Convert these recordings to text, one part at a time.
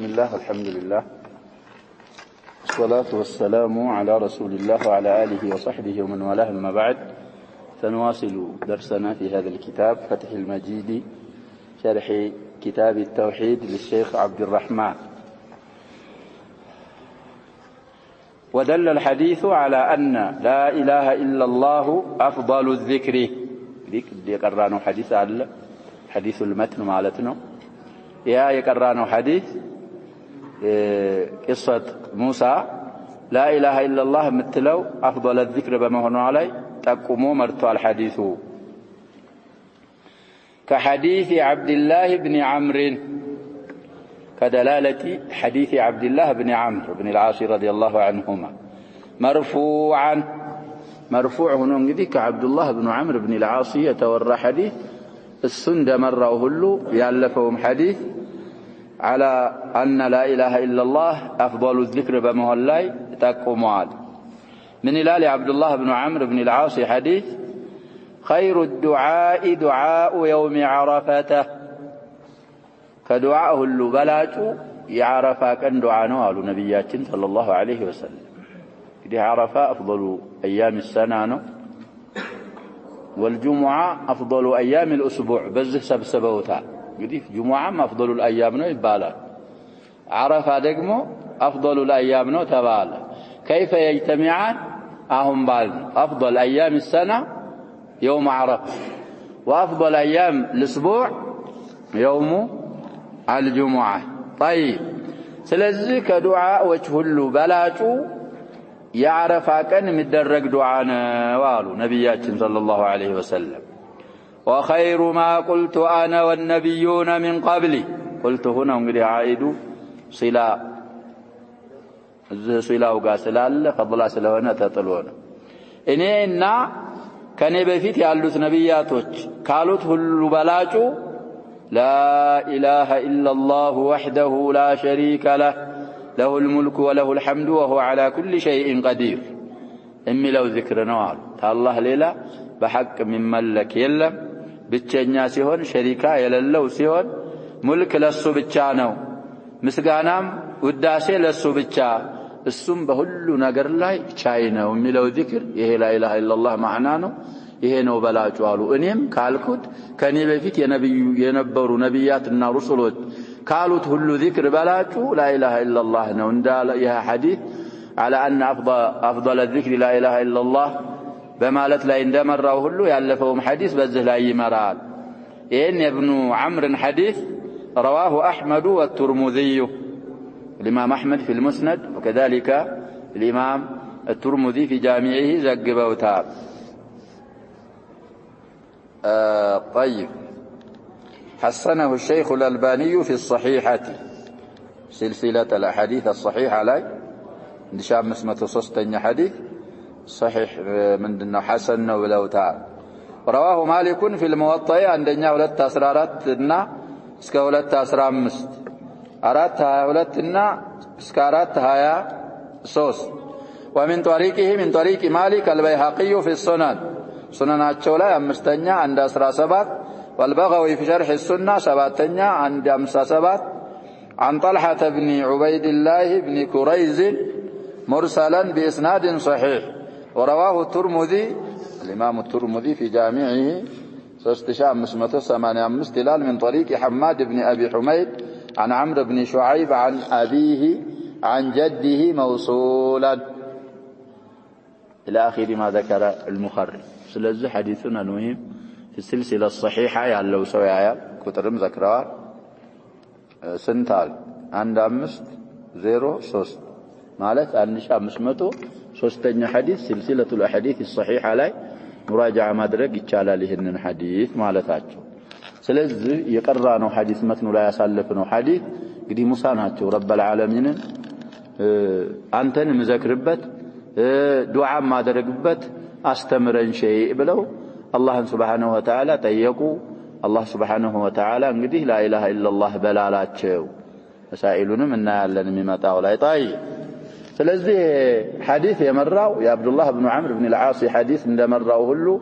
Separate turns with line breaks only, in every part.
الله والحمد لله والصلاة والسلام على رسول الله وعلى آله وصحبه ومن والاه، أما بعد، سنواصل درسنا في هذا الكتاب فتح المجيد شرح كتاب التوحيد للشيخ عبد الرحمن. ودل الحديث على أن لا إله إلا الله أفضل الذكر. دي قرانو حديث على حديث المتن مالتنا يا يقرانو حديث قصة موسى لا إله إلا الله متلو أفضل الذكر بما هو علي تقوموا مرتو الحديث كحديث عبد الله بن عمرو، كدلالة حديث عبد الله بن عمرو بن العاص رضي الله عنهما مرفوع هنا كعبد الله بن عمرو بن العاص يتورى حديث السند مرة له يالفهم حديث على أن لا إله إلا الله أفضل الذكر بمهلاي تقومال من إلال عبد الله بن عمرو بن العاص حديث خير الدعاء دعاء يوم عرفته، كدعاءه اللبلاج يعرفا كان دعانه على نبياتين صلى الله عليه وسلم. دي عرفا أفضل أيام السنة، والجمعة أفضل أيام الأسبوع بزه سبسبوتا. قديف جمعة أفضل الأيام نو يبالا، عرفا دقمو أفضل الأيام نو تبالا. كيف يجتمعان؟ أهم بالنا أفضل أيام السنة يوم عرفة، وأفضل أيام الأسبوع يوم الجمعة. طيب، سلزي كدعاء وجه له بلاجو يعرف كان مدرج دعانا والو نبياتنا صلى الله عليه وسلم. وخير ما قلت أنا والنبيون من قبلي، قلت هنا انقل عائد صلا وقاسلال فضلا سلونا تطلونا إننا كان بفيت يعلوت نبياتوች قالوت هلو بلاجو لا إله إلا الله وحده لا شريك له له الملك وله الحمد وهو على كل شيء قدير. إمي لو ذكرنا وعلو الله ليلة بحق من ملك يلم بتشنيا سيهون شريكا يللو سيهون ملك لسو بتشانو مسقانام وداسي لسو بتشا السم بهلو نقر لاي شاينا. ومي لو ذكر إيه لا إله إلا الله معنانو إيه نو بلاجو والو إنيم كالكوت كان بفيت ينبرو نبياتنا رسولوت قالوا هلو ذكر بلاجو لا إله إلا الله نوندال يها حديث على أن أفضل الذكر لا إله إلا الله بمالت لا يندمر هلو يالفهم حديث بزه لا يمرال. إن ابن عمرو حديث رواه أحمد والترمذي، الإمام أحمد في المسند، وكذلك الإمام الترمذي في جامعه زقبوتا. طيب، حسنه الشيخ الألباني في الصحيحة، سلسلة الأحاديث الصحيحة لي نشام مسمة صستين حديث صحيح من دنا حسن ولوتا. رواه مالك في الموطأ عندنا ولت أسراراتنا سكولت أسرام مست أراتها ولتنا سكارات هيا صوص. ومن طريقه من طريق مالك البيهقي في السنن، سنن الشولا مستنيا عند أسرى سبات، والبغوي في شرح السنة سباتنيا عند أمسى سبات، عن طلحة بن عبيد الله بن كريز مرسلا بإسناد صحيح. ورواه الترمذي الإمام الترمذي في جامعه سستشام مسمته 8 استلال من طريق حماد بن أبي حميد عن عمرو بن شعيب عن أبيه عن جده موصولا إلى آخر ما ذكر المخرج. سلزي حديثنا المهم في السلسلة الصحيحة يعني لو سوي عيال كترم ذكرها سنتال عند 503 مالت أنش 503 حديث سلسلة الأحاديث الصحيحة لي مراجعة مدرج يتشال لهن حديث مالتاتشو. سلزي يقرانو حديث متن لا يسالفنو حديث قدي مصاناتشو رب العالمين أنتن مذكربت دعاء ما درجبت أستمرن شيء بلو الله سبحانه وتعالى تيقوا الله سبحانه وتعالى انقديه لا إله إلا الله بلالاتشو مسائلون منا يعلن ممتاو لا. طيب، فلذي حديث يمرأو يا عبد الله بن عمرو بن العاص حديث اندمرأوه له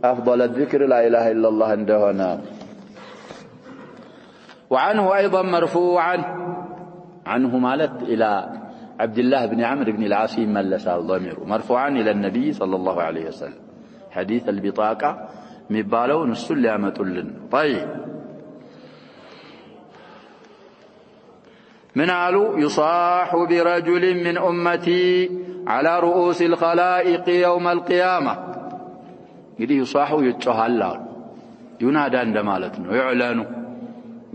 أفضل الذكر لا إله إلا الله عندهنا. وعنه أيضا مرفوعا عنه مالت إلى عبد الله بن عمرو بن العاص ملس الضمير مرفوعا إلى النبي صلى الله عليه وسلم حديث البطاقة مبالون السلامة لن. طيب من قالوا يصاح برجل من أمتي على رؤوس الخلائق يوم القيامة قد يصاحوا يتشهل ينادى عندمالتنا ويعلنوا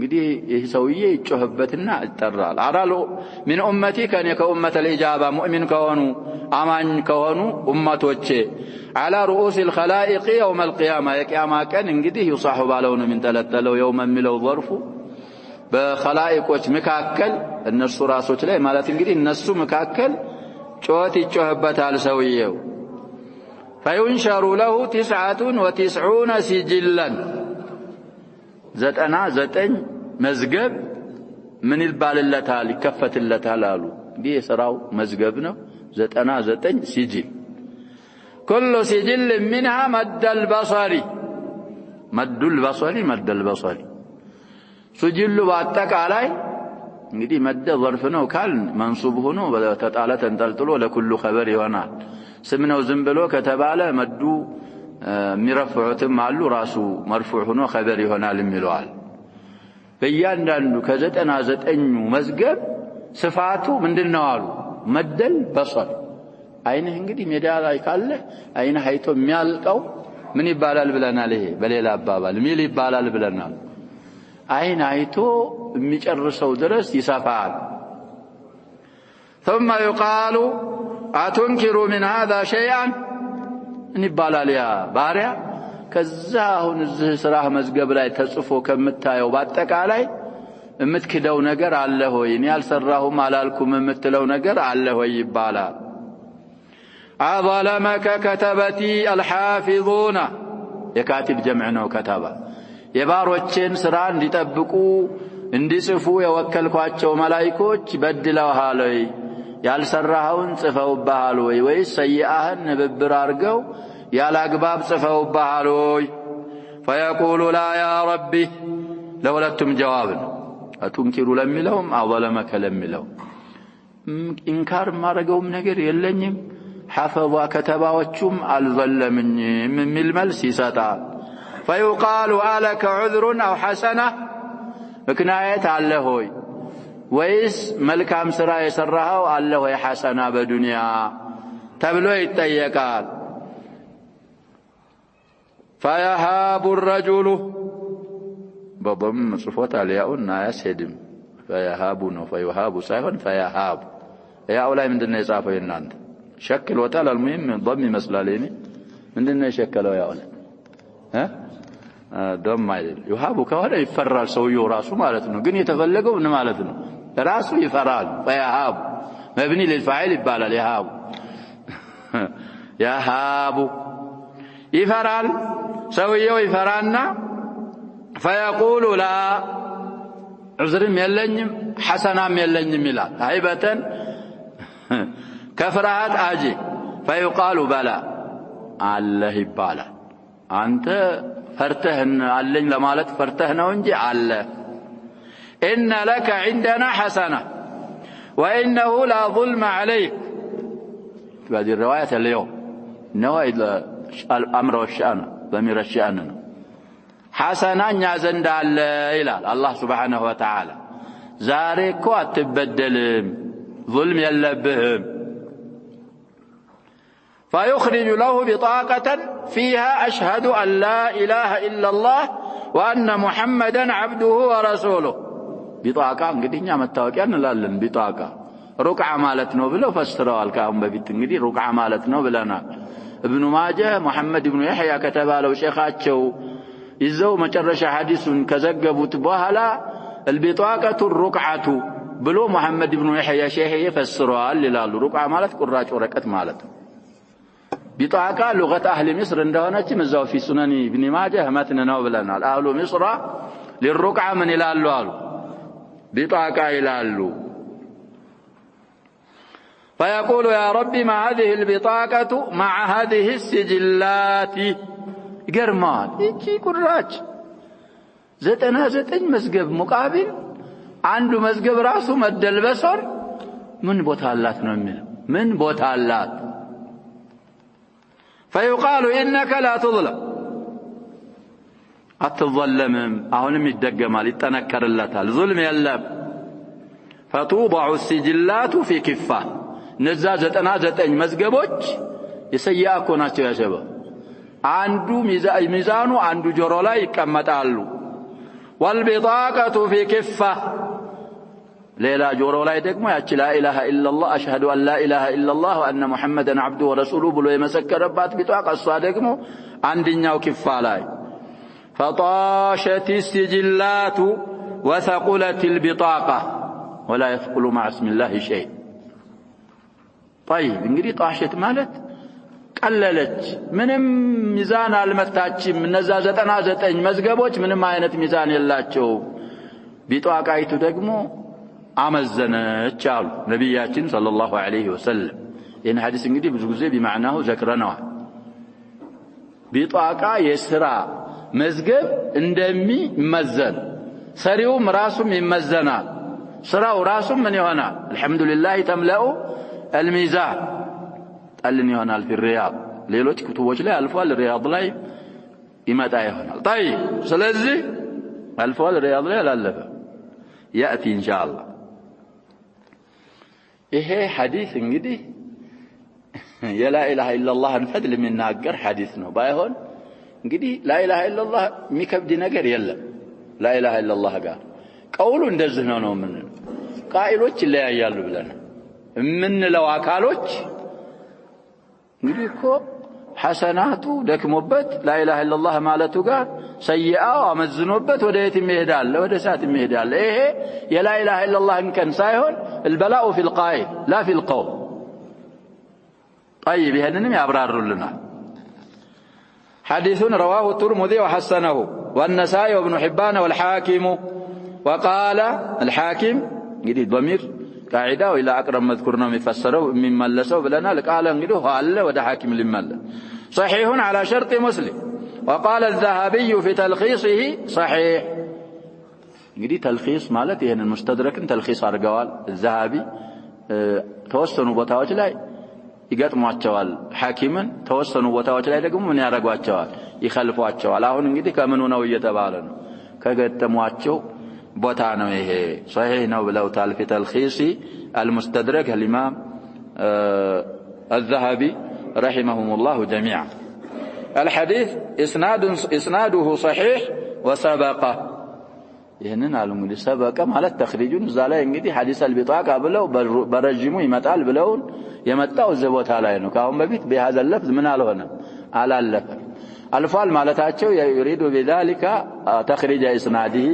قد يسويه يتشهبتنا الترال عرالوا من أمتي كان كأمة الإجابة مؤمن كونوا أمان كونوا أمتوچه على رؤوس الخلائق يوم القيامة يكياما كان قد يصاحوا بالون من تلتلو يوما ملو ظرفوا بخلائقوች መካከል እነሱ ራሶች ላይ ማለት እንግዲህ እነሱ መካከል ጮት ይጮህበታል ሰውየው فينشر له 99 سجلا 99 መዝገብ ምን ይባልለታል ይከፈትለታል አሉ እንዲህ የሥራው መዝገብ ነው 99 سجل كل سجل منها مد البصر سجل በአጠቃላይ እንግዲህ መደ ظرف ነው ካል መንሱብ ሆኖ በተጣለ ተንጠልጥሎ ለኩሉ خبر ይሆናል ስም ነው ዝም ብሎ ከተባለ መዱ የሚረፍዑትም አሉ ራሱ መርፉዕ ሆኖ خبر ይሆናል የሚለዋል በእያንዳንዱ ከ99 መዝገብ ስፋቱ ምንድነው አሉ መደል በصር አይንህ እንግዲህ ሜዳ ላይ ካለ አይንህ አይቶ የሚያልቀው ምን ይባላል ብለናል ይሄ በሌላ አባባል ሚል ይባላል ብለናል አይን አይቶ የሚጨርሰው ድረስ ይሰፋል ثم يقال أتنكر من هذا شيئا እንባላል ያ ባሪያ ከዛውን እዚህ ስራህ መዝገብ ላይ ተጽፎ ከምታየው በአጠቃላይ የምትክደው ነገር አለ ሆይ እኔ ያልሰራሁም አላልኩም የምትለው ነገር አለ ሆይ ይባላል أظلمك كتبتي الحافظون የካቲብ ጀምዕ ነው ከተባ የባሮችን ስራ እንዲጠብቁ እንዲጽፉ የወከልኳቸው መላእክቶች በድለውሃል ወይ ያልሰራኸውን ጽፈውብሃል ወይ ወይስ ሰይአህን ንብብር አርገው ያላግባብ ጽፈውብሃል ወይ فيقول لا يا ربي ለሁለቱም ጀዋብ ነው አቱንኪሩ ለሚለውም አظلمك ለሚለው ኢንካር ማረገውም ነገር የለኝም ሐፈظ ከተባዎቹም አልዘለምኝም የሚል መልስ ይሰጣል فيقال ألك عذر أو حسنة مكناية الله هوي ويس ملكام سرا يسرها الله هوي حسنة بدنيا تبلو يتيقال فيهاب الرجل بضم صفوت الياء الناس هدم فيهابون فيهاب سايفن فيهاب يا أولاي من دنيا يصافوا ينانت شكل وتال المهم ضم مسلاليني من دنيا يشكلوا يا أولاي ها دم አይደል ይሃቡ ከሆነ ይፈራል ሰውየው ራሱ ማለት ነው ግን የተፈለገው ምን ማለት ነው ራሱ ይፈራል فيهاب مبني للفاعل ይባላል يهاب ይፈራል ሰውየው ይፈራና فيقول لا عذرም የለኝም حسنام የለኝም ይላል አይበተን ከፍርሃት አጂ فيقال بلا الله ይባላል አንተ فرتهن علن لمالت فرتهن ونجي على إن لك عندنا حسنة وإنه لا ظلم عليك هذه الرواية اليوم نوائد الأمر والشأن ضمير الشأن حسنة نعزند على إله الله سبحانه وتعالى زارك وتبدل ظلم يلبهم فيخرج له بطاقة فيها أشهد أن لا إله إلا الله وأن محمدا عبده ورسوله بطاقة እንግዲህ እኛ መታወቂያ እንላለን بطاقة ركعة ማለት ነው ብለው ፈስረዋል ካሁን በፊት እንግዲህ ركعة ማለት ነው ብለናል ابن ماجه محمد بن يحيى ከተባለው ሼኻቸው ይዘው መጨረሻ ሐዲሱን ከዘገቡት በኋላ البطاقة الركعة ብሎ محمد بن يحيى ሼህ ይፈስረዋል ይላሉ ركعة ማለት ቁራጭ ወረቀት ማለት ነው بطاقة لغة أهل مصر عندهوناش مزاو في سنن ابن ماجه متن نو بلنا أهل مصر للركعة من إلالو بطاقة إلالو فيقول يا ربي ما هذه البطاقة مع هذه السجلات قرمان إيكي كراج زتنا زتن مسقب مقابل አንዱ መዝገብ ራሱ መደልበሶር ምን ቦታ አላት ነው የሚለው ምን ቦታ አላት فيقال انك لا تظلم አትظلምም አሁንም ይደገማል ይጠነከርለታል ظلم የለም فتوضع السجلات في كفة ነዛ 99 መዝገቦች የሰያኮ ናቸው ያሸበ አንዱ ሚዛኑ አንዱ ጆሮ ላይ ይቀመጣሉ والبطاقة في كفة ሌላ ጆሮ ላይ ደግሞ ያቺ لا اله الا الله اشهد ان لا اله الا الله وان محمدا عبده ورسوله ብሎ የመሰከረባት ቢጧቃ እሷ ደግሞ አንደኛው ክፋ ላይ فطاشت السجلات وثقلت البطاقة ولا يثقل مع اسم الله شيء طيب እንግዲህ ጣሸት ማለት ቀለለች ምንም ሚዛን አልመታችም እነዛ 99 መዝገቦች ምንም አይነት ሚዛን የላቸው ቢጧቃይቱ ደግሞ አመዘነች አሉ ነብያችን ሰለላሁ ዐለይሂ ወሰለም ይህን ሐዲስ እንግዲህ ብዙ ጊዜ በማዕናው ዘክረናል ቢጧቃ የሥራ መዝገብ እንደሚመዘን ሰሪውም ራሱም ይመዘናል ስራው ራሱም ምን ይሆናል አልহামዱሊላህ ተምለኡ الميزان ጠልን ይሆናል في الرياض ሌሎች ክቱቦች ላይ አልፏል ሪያድ ላይ ይመጣ ይሆናል طيب ስለዚህ አልፏል ሪያድ ላይ አላለፈ ياتي ان شاء الله ይሄ ሐዲስ እንግዲህ የላ ኢላሃ ኢላላህ ፈድል የሚናገር ሐዲስ ነው ባይሆን እንግዲህ ላ ኢላሃ ኢላላህ የሚከብድ ነገር የለም ላ ኢላሃ ኢላላህ ጋር ቀውሉ እንደዚህ ነው ምን ቃኢሎች ይለያያሉ ብለን ምንለው አካሎች እንግዲህ እኮ ሐሰናቱ ደክሞበት ላ ኢላሃ ኢላላህ ማለቱ ጋር ሰይአው አመዝኖበት ወደ የት ይሄዳል ወደ ሳት ይሄዳል ይሄ የላ ኢላሃ ኢላላህ እንከን ሳይሆን البلاء في القائل لا في القول طيب ይሄንንም ያብራሩልናል حديث رواه الترمذي وحسنه والنسائي وابن حبان والحاكم وقال الحاكم እንግዲህ ضمير قاعده الى اقرب مذكور ነው የሚፈሰረው የሚመለሰው ብለናል ቃል እንግዲህ አለ ወደ ሐኪም ሊመለስ صحيح على شرط مسلم وقال الذهبي في تلخيصه صحيح እንግዲህ ተልኺስ ማለት ይሄንን ሙስተድረክን ተልኺስ አድርገዋል الذهبي ተወሰኑ ቦታዎች ላይ ይገጥሟቸዋል ሐኪምን ተወሰኑ ቦታዎች ላይ ደግሞ ምን ያደርጓቸዋል ይخلፏቸዋል አሁን እንግዲህ ከመኑ ነው እየተባለ ነው ከገጠሟቸው ቦታ ነው ይሄ صحيح ነው ብለውታል في تلخيص المستدرك الامام الذهبي رحمهم الله جميعا الحديث اسناده صحيح وسبقه ይሄንን አሉ እንግዲህ ሰበቀ ማለት ተخريجን እዛ ላይ እንግዲህ ሐዲስ አልቢጣቃ ብለው በረጅሙ ይመጣል ብለው የመጣው ዘቦታ ላይ ነው ካሁን በፊት በهذا اللفظ ምን አልሆነ አላለፈ አልፏል ማለታቸው يريد بذلك تخريج اسناده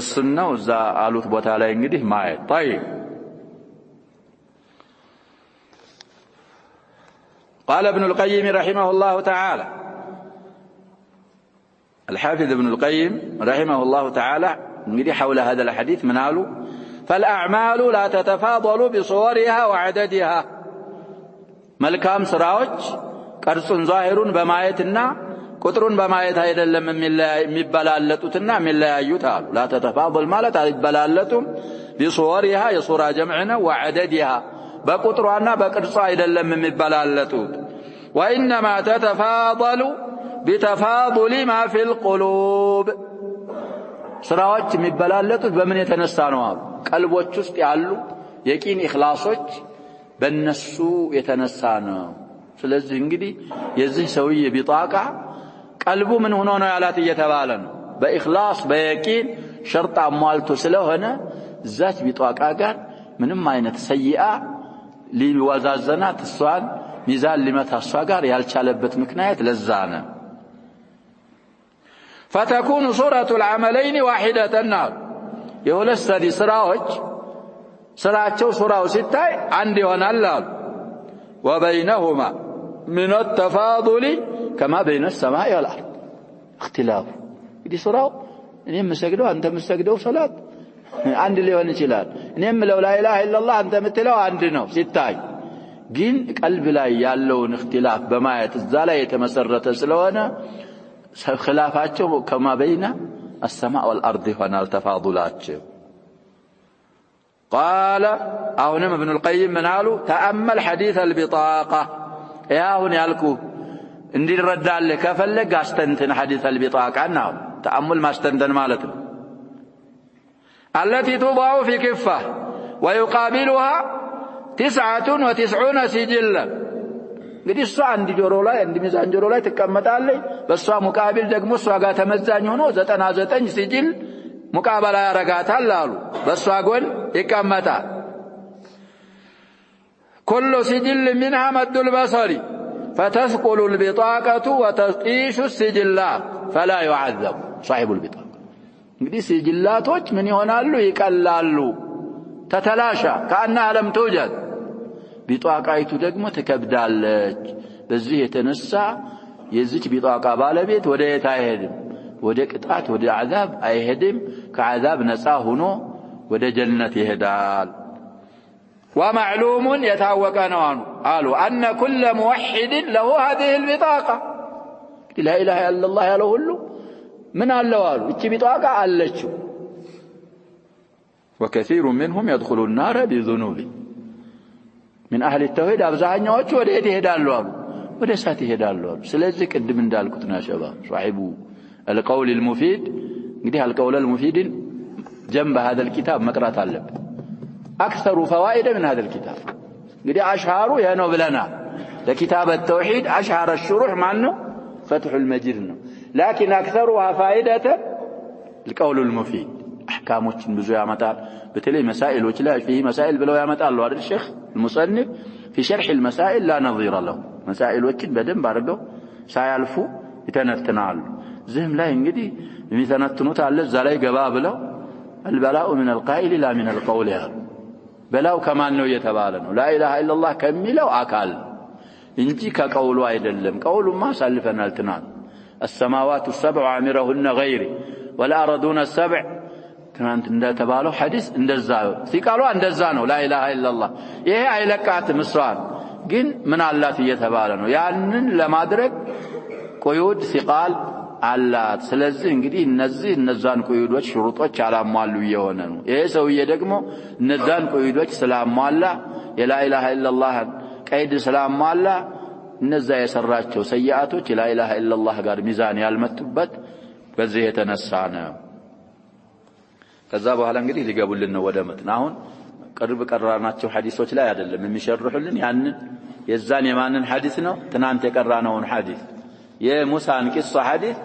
السنه እዛ አሉት ቦታ ላይ እንግዲህ ማየት طيب قال ابن القيم رحمه الله تعالى الحافظ ابن القيم رحمه الله تعالى እንግዲህ حول هذا الحديث من قالوا فالاعمال لا تتفاضل بصورها وعددها መልካም ስራዎች ቅርጹን ዛሂሩን በማየትና ቁጥሩን በማየት አይደለም የሚበላለጡትና የሚለያዩት አሉ لا تتفاضل ማለት አይበላለጡም بصورها የሱራ جمعنا وعددها በቁጥሯና በቅርጿ አይደለም የሚበላለጡት وانما تتفاضل بتفاضل ما في القلوب ስራዎች የሚበላለጡት በምን የተነሳ ነው ቀልቦች ውስጥ ያሉ የቂን ኢኽላሶች በእነሱ የተነሳ ነው ስለዚህ እንግዲህ የዚህ ሰውዬ ቢጣቃ ቀልቡ ምን ሆኖ ነው ያላት እየተባለ ነው በኢኽላስ በየቂን ሸርጥ አሟልቶ ስለሆነ ዛት ቢጣቃ ጋር ምንም አይነት ሰይአ ሊወዛዘናት እሷን ሚዛን ሊመታ እሷ ጋር ያልቻለበት ምክንያት ለዛ ነው فتكون صورة العملين واحدة النار يقول السدي سراوج سراچو سراو ሲታይ አንድ ይሆናል وبينهما من التفاضل كما بين السماء والارض اختلاف دي سراو እኔም መስገደው አንተ መስገደው ሶላት አንድ ሊሆን ይችላል እኔም ለው لا اله الا الله አንተ የምትለው አንድ ነው ሲታይ ግን ቀልብ ላይ ያለውን اختلاف በማየት እዛ ላይ የተመሰረተ ስለሆነ خلافاቸው كما بين السماء والارض هنا التفاضلات قال أهنم ابن القيم من قالوا تأمل حديث البطاقة يا هون يالكو اندي رد على كفلك استنتن حديث البطاقة عنه تأمل ما استنتن مالته التي توضع في كفة ويقابلها 99 سجلا እንግዲህ እሷ አንድ ጆሮ ላይ አንድ ሚዛን ጆሮ ላይ ተቀመጣለች በሷ ሙቃቢል ደግሞ እሷ ጋር ተመዛኝ ሆኖ 99 ሲጅል ሙቃበላ ያረጋታል አሉ በሷ ጎን ይቀመጣል كل سجل منها مد البصر فتثقل البطاقة وتقيش السجلات فلا يعذب صاحب البطاقة እንግዲህ ሲጅላቶች ምን ይሆናሉ ይቀላሉ ተተላሻ كأنها لم توجد ቢጧቃይቱ ደግሞ ተከብዳለች በዚህ የተነሳ የዚች ቢጧቃ ባለቤት ወደ የት አይሄድም ወደ ቅጣት ወደ عذاب አይሄድም ከعذاب ነፃ ሆኖ ወደ ጀነት ይሄዳል ومعلوم يتاوق نوان قالوا أن كل موحد له هذه البطاقة لا إله إلا الله يا له من الله قالوا إيش بطاقة علشوا وكثير منهم يدخل النار بذنوبه من أهل التوحيد أبزعني وجه وده يهدالوا وده ساتي يهدالوا سلذي قدم من دالكتنا شباب صاحبوا القول المفيد قديه القول المفيد جنب هذا الكتاب مقرأة اللب أكثر فوائد من هذا الكتاب قديه أشهاره ينو بلنا لكتاب التوحيد أشهر الشروح معنه فتح المجيد لكن أكثرها فائدة القول المفيد أحكامه بزو يا متال بتلي مسائل وجلا فيه مسائل بلو يا متال وارد الشيخ المصنف في شرح المسائل لا نظير له مسائل وجد بدن بارقو سايالفو يتنتنال زهم لا ينقدي يتنتنوت على الزلاي قباب له البلاء من القائل لا من القول يعني بلاو كمان نو يتبالن لا إله إلا الله كملوا أكال انتي كقولوا أيدلم قول ما سلفنا التنال السماوات السبع عامرهن غيري والأرضون السبع ትናንት እንደተባለው ሐዲስ እንደዛው ሲቃሉ እንደዛ ነው لا اله الا الله ይሄ አይለቃትም እሷን ግን ምን አላት እየተባለ ነው ያንን ለማድረግ ቆዩድ ሲቃል አላት ስለዚህ እንግዲህ እነዛን ቆዩዶች ሽሩጦች አላሟሉ የሆነ ነው ይሄ ሰውዬ ደግሞ እነዛን ቆዩዶች ስላሟላ የላ ኢላሃ ኢላላህ ቀይድ ስላሟላ እነዛ የሰራቸው ሰያአቶች ላ ኢላሃ ኢላላህ ጋር ሚዛን ያልመጡበት በዚህ የተነሳ ነው ከዛ በኋላ እንግዲህ ሊገቡልን ነው ወደ መትን አሁን ቅርብ ቀራናቸው ሐዲሶች ላይ አይደለም የሚሸርሑልን ያንን የዛን የማንን ሐዲስ ነው ትናንት የቀራነውን ሐዲስ የሙሳን ቂሷ ሐዲስ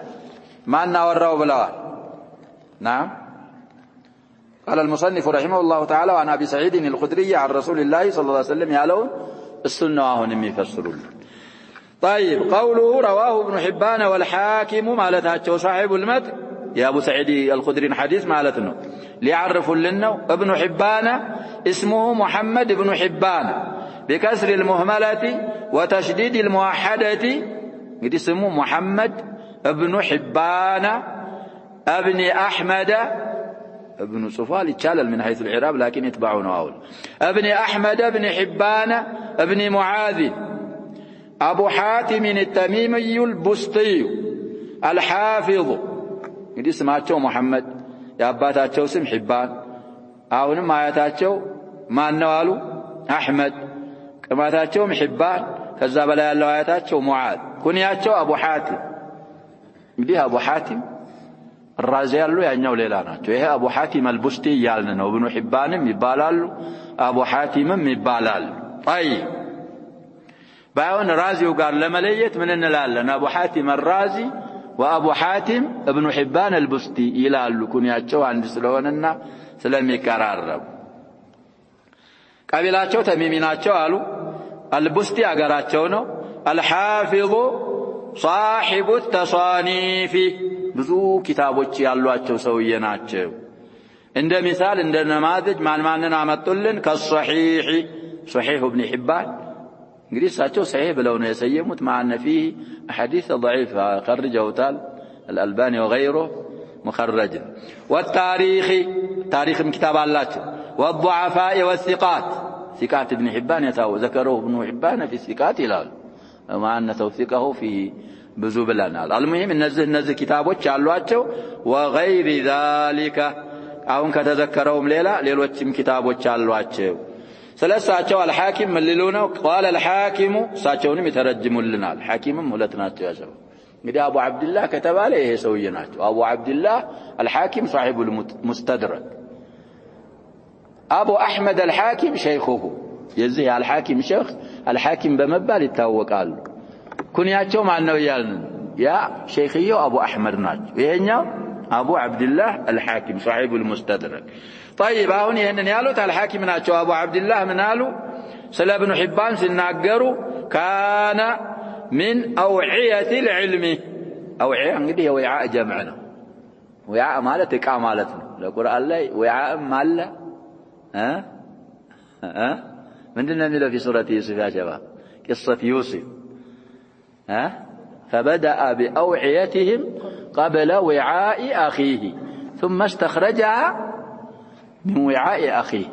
ማን አወራው ብለዋል نعم قال المصنف رحمه الله تعالى عن ابي سعيد الخدري عن رسول الله صلى الله عليه وسلم يالون السنه هون يفسرون طيب قوله رواه ابن حبان والحاكم مالته صاحب المتن يا ابو سعيد الخدري حديث مالتنا ليعرفوا لنا ابن حبان اسمه محمد بن حبان بكسر المهملة وتشديد الموحدة قد اسمه محمد ابن حبان ابن أحمد ابن صفال يتشالل من حيث العراب لكن يتبعونه أول ابن أحمد ابن حبان ابن معاذ أبو حاتم التميمي البسطي الحافظ قد اسمه محمد የአባታቸው ስም ሒባን አሁንም አያታቸው ማን ነው አሉ አህመድ ቅማታቸውም ሒባን ከዛ በላይ ያለው አያታቸው ሙዓዝ ኩንያቸው አቡ ሐቲም እንግዲህ አቡ ሐቲም ራዚ ያሉ ያኛው ሌላ ናቸው ይሄ አቡ ሐቲም አልቡስቲ ያልን ነው ኢብኑ ሒባንም ይባላሉ አቡ ሐቲምም ይባላል طيب ባይሆን ራዚው ጋር ለመለየት ምን እንላለን አቡ ሐቲም الرازي وابو حاتم ابن حبان البستي ይላሉ ኩንያቸው አንድ ስለሆነና ስለሚቀራረቡ ቀቢላቸው ተሚሚ ናቸው አሉ አልቡስቲ አገራቸው ነው الحافظ صاحب التصانيف ብዙ ኪታቦች ያሏቸው ሰውዬ ናቸው እንደ ሚሳል እንደ ነማዘጅ ማንን አመጡልን ከصحيح صحيح ابن حبان እንግዲህ እሳቸው صحيح ብለው ነው የሰየሙት ማነ فيه احاديث ضعيفه خرجوታል الالباني وغيره مخرج والتاريخ تاريخ كتاب አላቸው والضعفاء والثقات ثقات ابن حبان ذكره ابن حبان في الثقات ይላል مع ان توثيقه في ብዙ ብለናል المهم እነዚህ ኪታቦች አሏቸው وغير ذلك አሁን ከተዘከረውም ሌላ ሌሎችም ኪታቦች አሏቸው ስለሳቸው አልሐኪም ምልሉ ነው قال الحاكم ሳቸውንም ይተረጅሙልናል ሐኪምም ሁለት ናቸው ያሰው እንግዲህ አቡ አብዱላህ ከተባለ ይሄ ሰውዬ ናቸው አቡ አብዱላህ الحاكم صاحب المستدرك አቡ አህመድ الحاكم شيخه የዚህ الحاكم ሼኽ الحاكم በመባል ይታወቃሉ ኩንያቸው ማን ነው ያልን ያ ሼኽየው አቡ አህመድ ናቸው ይሄኛው አቡ አብዱላህ الحاكم صاحب المستدرك طيب አሁን ይሄንን ያሉት الحاكم ናቸው አቡ አብዱላህ ምን አሉ ስለ ኢብኑ ሒባን ሲናገሩ ካነ من أوعية العلم أوعية እንግዲህ የወይዓ ጀምዕ ነው ወይዓ ማለት ዕቃ ማለት ነው ለቁርአን ላይ ወይዓ ማለ ምንድነው የሚለው في سورة يوسف يا شباب قصة يوسف فبدأ بأوعيتهم قبل وعاء أخيه ثم استخرجها من وعاء أخيه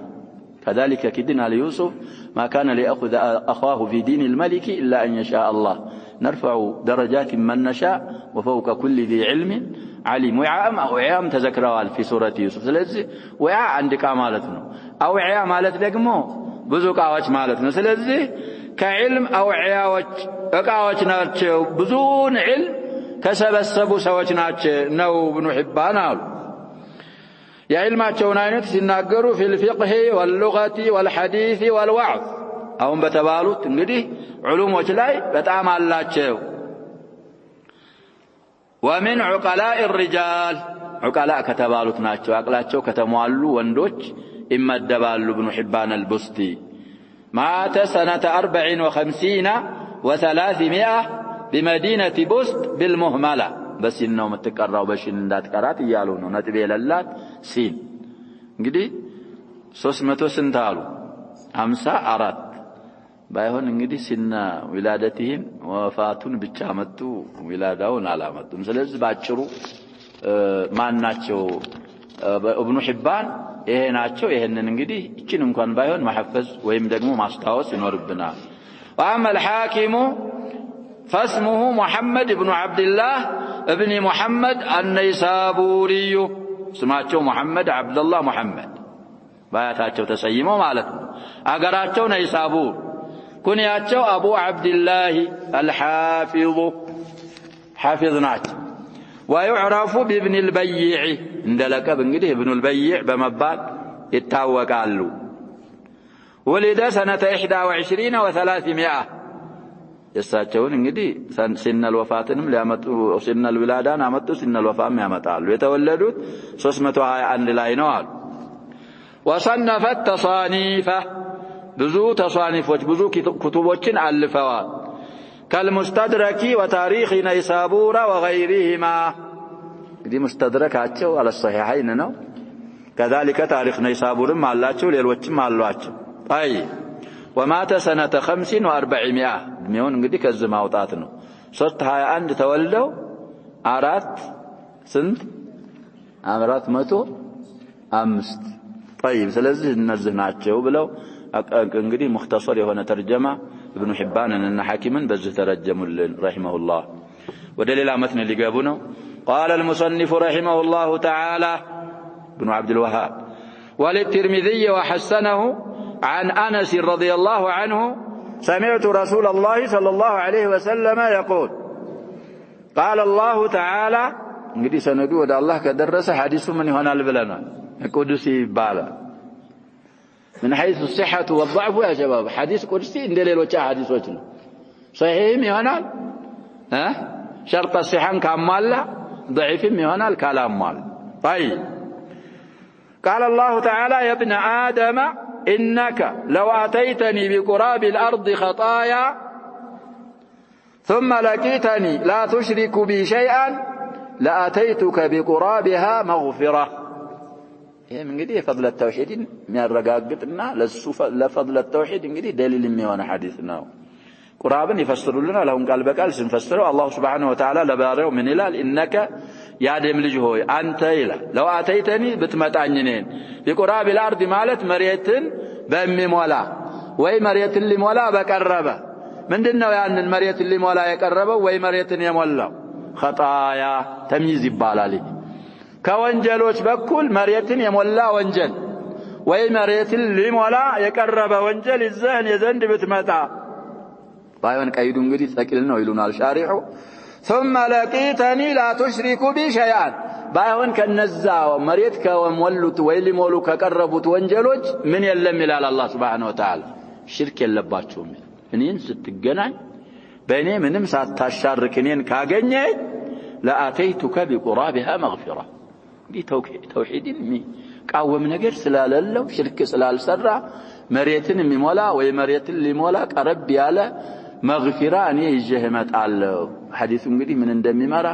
كذلك كدنا ليوسف ما كان ليأخذ أخاه في دين الملك إلا أن يشاء الله نرفع درجات من نشاء وفوق كل ذي علم عليم وعاء تذكروا في سورة يوسف ስለዚህ وعاء عندك مالتنا أوعية مالت ደግሞ ብዙ ዕቃዎች ማለት ነው ስለዚህ ከዕልም አውዕያዎች ዕቃዎች ናቸው ብዙን ዕልም ከሰበሰቡ ሰዎች ናቸው ነው ኢብኑ ሒባን አሉ የዕልማቸውን አይነት ሲናገሩ في الفقه واللغة والحديث والوعظ አሁን በተባሉት እንግዲህ ዑሉሞች ላይ በጣም አላቸው ومن عقلاء الرجال عقلاء ከተባሉት ናቸው አቅላቸው ከተሟሉ ወንዶች ይመደባሉ ኢብኑ ሒባን البستي مات سنة 54 و300 بمدينة بست بالمهملة بس انه متقراو بشين እንዳትቀራት ይያሉ ነው ነጥብ የለላት ሲን እንግዲህ 300 ስንት አሉ 54 ባይሆን እንግዲህ ሲና ዊላደቲን ወፋቱን ብቻ መጡ ዊላዳውን አላመጡም ስለዚህ ባጭሩ ማናቸው ኢብኑ ሒባን ይሄ ናቸው ይሄንን እንግዲህ እቺን እንኳን ባይሆን ማሐፈዝ ወይም ደግሞ ማስታወስ ይኖርብናል وأما الحاكم فاسمه محمد بن عبد الله ابن محمد النيسابوري ስማቸው محمد عبد الله محمد ባያታቸው ተሰይመው ማለት ነው አገራቸው ነይሳቡር ኩንያቸው አቡ አብዱላህ الحافظ حافظ ናቸው ويعرف بابن البيع እንደለቀብ እንግዲህ ابن البيع በመባል ይታወቃሉ ولد سنة 21 و300 የሳቸውን እንግዲህ ሲነል ወፋትንም ሊያመጡ ሲነል ዊላዳን አመጡ ሲነል ወፋም ያመጣሉ የተወለዱት 321 ላይ ነው አሉ وصنفت تصانيف ብዙ تصانيفዎች ብዙ ኩቱቦችን አልፈዋል كالمستدرك وتاريخ نيسابور وغيرهما دي مستدركاቸው على الصحيحين ነው كذلك تاريخ نيسابورም አላቸው ሌሎችም አሏቸው طيب ومات سنة 45 ሚሆን እንግዲህ ከዚህ ማውጣት ነው 321 ተወልደው አራት ስንት 405 طيب ስለዚህ እነዚህ ናቸው ብለው እንግዲህ مختصر የሆነ ተርጀማ ابن حبان ان حاكما بذ ترجمልን رحمه الله ودليل متن ليغبو ነው قال المصنف رحمه الله تعالى ابن عبد الوهاب وللترمذي وحسنه عن أنس رضي الله عنه سمعت رسول الله صلى الله عليه وسلم يقول قال الله تعالى እንግዲህ ሰነዱ ወደ አላህ ከደረሰ ሐዲሱ ምን ይሆናል ብለናል ቅዱስ ይባላል من حيث الصحة والضعف يا شباب حديث قدسي እንደ ሌሎች ሐዲሶች ነው صحيحም ይሆናል شرط الصحة ካሟላ ضعيفም ይሆናል ካላሟላ طيب قال الله تعالى يا ابن آدم إنك لو أتيتني بقراب الأرض خطايا ثم لقيتني لا تشرك بي شيئا لأتيتك بقرابها مغفرة ይሄም እንግዲህ فضل التوحيد የሚያረጋግጥና ለفضل التوحيد እንግዲህ دليل የሚሆነ ሐዲስ ነው ቁርአንን ይፈስሩልናል አሁን ቃል በቃል ስንፈስረው አላህ Subhanahu Wa Ta'ala ለባሪያው ምን ይላል إنك ያደም ልጅ ሆይ አንተ ይላል لو أتيتني ብትመጣኝ ነኝ بقراب الأرض ማለት መሬትን በሚሞላ ወይ መሬትን ሊሞላ በቀረበ ምንድነው ያንን መሬትን ሊሞላ የቀረበው ወይ መሬትን የሞላው خطايا ተምይዝ ይባላል ከወንጀሎች በኩል መሬትን የሞላ ወንጀል ወይ መሬትን ሊሞላ የቀረበ ወንጀል ይዘህን የዘንድ ብትመጣ ባይሆን ቀይዱ እንግዲህ ተቂል ነው ይሉናል ሻሪዑ ثم لقيتني لا تشرك بي شيئا ባይሆን ከነዛ መሬት ከሞሉት ወይ ሊሞሉ ከቀረቡት ወንጀሎች ምን የለም ይላል አላህ Subhanahu Wa Ta'ala ሽርክ የለባችሁም እኔን ስትገናኝ በእኔ ምንም ሳታሻርክ እኔን ካገኘህ ለአተይቱከ بقرابها مغفرة ተውሂድን ቃወም ነገር ስላልለው ሽርክ ስላልሰራ መሬትን የሚሞላ ወይ መሬትን ሊሞላ ቀረብ ያለ መግፊራ እኔ ይዤህ እመጣለሁ ሐዲሱ እንግዲህ ምን እንደሚመራ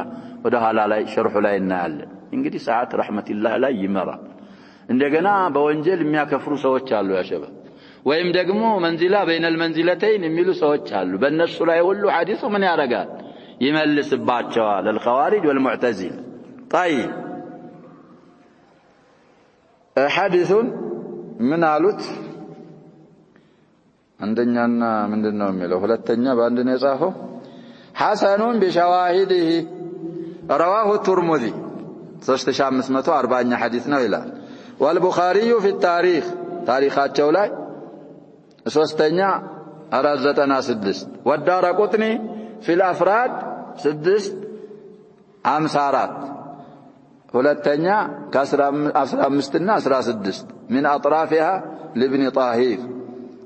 ወደ ኋላ ላይ ሸርሑ ላይ እናያለን እንግዲህ ሰዓት ረህመቱላህ ላይ ይመራ እንደገና በወንጀል የሚያከፍሩ ሰዎች አሉ ያሸበ ወይም ደግሞ መንዚላ በይነል መንዚለተይን የሚሉ ሰዎች አሉ በእነሱ ላይ ሁሉ ሐዲሱ ምን ያደርጋል ይመልስባቸዋል الخوارج والمعتزله طيب حديث من አሉት አንደኛና ምንድነው የሚለው ሁለተኛ በአንድ ነው የጻፈው ሐሰኑን بشواهده رواه الترمذي 3540 حديث ነው ይላል والبخاري في التاريخ ታሪኻቸው ላይ ሶስተኛ 496 والدارقطني في الافراد 654 ሁለተኛ ከ15 እና 16 من اطرافها لابن طاهر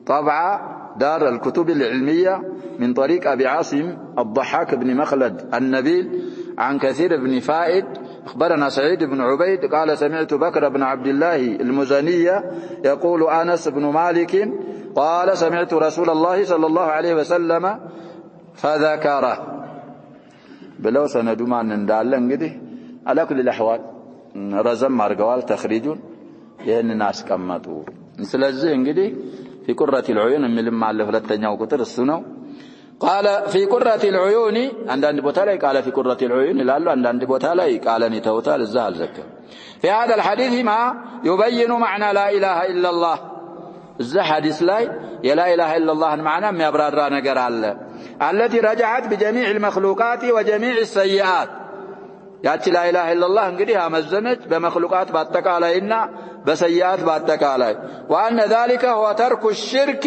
طبع دار الكتب العلمية من طريق أبي عاصم الضحاك بن مخلد النبيل عن كثير بن فائد أخبرنا سعيد بن عبيد قال سمعت بكر بن عبد الله المزنية يقول أنس بن مالك قال سمعت رسول الله صلى الله عليه وسلم فذكره بلو سندما ندال انجدي على كل الأحوال رزم مرقوال تخريجون يهن الناس كمتوا ስለዚህ እንግዲህ في قرة العيون የሚልም አለ ሁለተኛው ቁጥር እሱ ነው قال في قرة العيون عندنا ቦታ ላይ قال في قرة العيون ይላሉ አንዳንድ ቦታ ላይ ቃልን ይተውታል እዛ አልዘከም في هذا الحديث ما يبين معنى لا اله الا الله እዛ ሐዲስ ላይ የላ ኢላሃ ኢላላህን ማዕና የሚያብራራ ነገር አለ التي رجعت بجميع المخلوقات وجميع السيئات ያቺ ላ ኢላሃ ኢላላህ እንግዲህ አመዘነች በመخلوقات በአጠቃላይና በሰይያት በአጠቃላይ وان ذلك هو ترك الشرك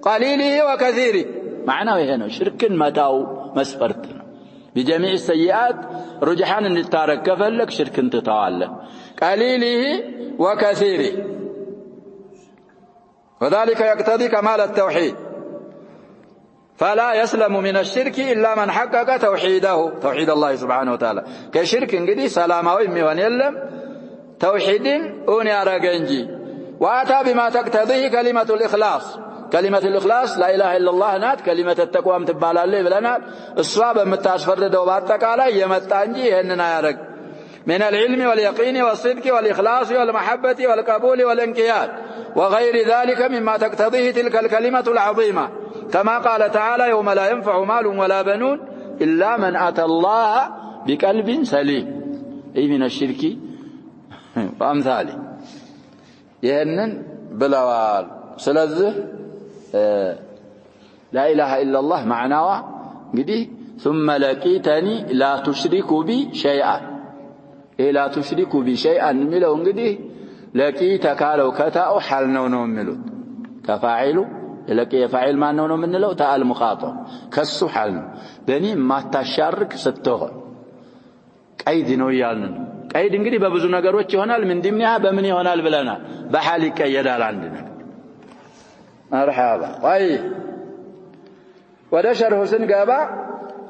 قليله وكثيره معناه ይሄ ነው ሽርክን መታው መስፈርት ነው بجميع السيئات رجحان እንድታረክ ከፈለክ ሽርክን ትተዋለህ قليله وكثيره وذلك يقتضي كمال التوحيد فلا يسلم من الشرك إلا من حقق توحيده توحيد الله سبحانه وتعالى كشرك انجدي سلاماوي ميوان يلم توحيد اوني ارغنجي واتى بما تقتضيه كلمة الإخلاص كلمة الإخلاص لا إله إلا الله نات كلمة التقوى متبالالي بلنات الصواب متاسفردو باتقالا يمتا انجي هننا يارق من العلم واليقين والصدق والإخلاص والمحبة والقبول والانقياد وغير ذلك مما تقتضيه تلك الكلمة العظيمة كما قال تعالى يوم لا ينفع مال ولا بنون إلا من أتى الله بقلب سليم أي من الشرك وأمثاله يهنن بلوال سلذه لا إله إلا الله معناه قدي ثم لقيتني لا تشرك بي شيئا إيه لا تشرك بي شيئا ملو قدي لقيتك لو كتاء حلنا ونملو كفاعله لقي فاعل ما ነው የምንለው ታል ሙኻጠብ ከሱ ሐል በእኔ ማታሻርክ ስትሆን ቀይድ ነው ያልን ቀይድ እንግዲህ በብዙ ነገሮች ይሆናል ምንድነው በምን ይሆናል ብለናል በሐል ይቀየዳል አንድ ነገር مرحبا طيب وده شرح سنغابا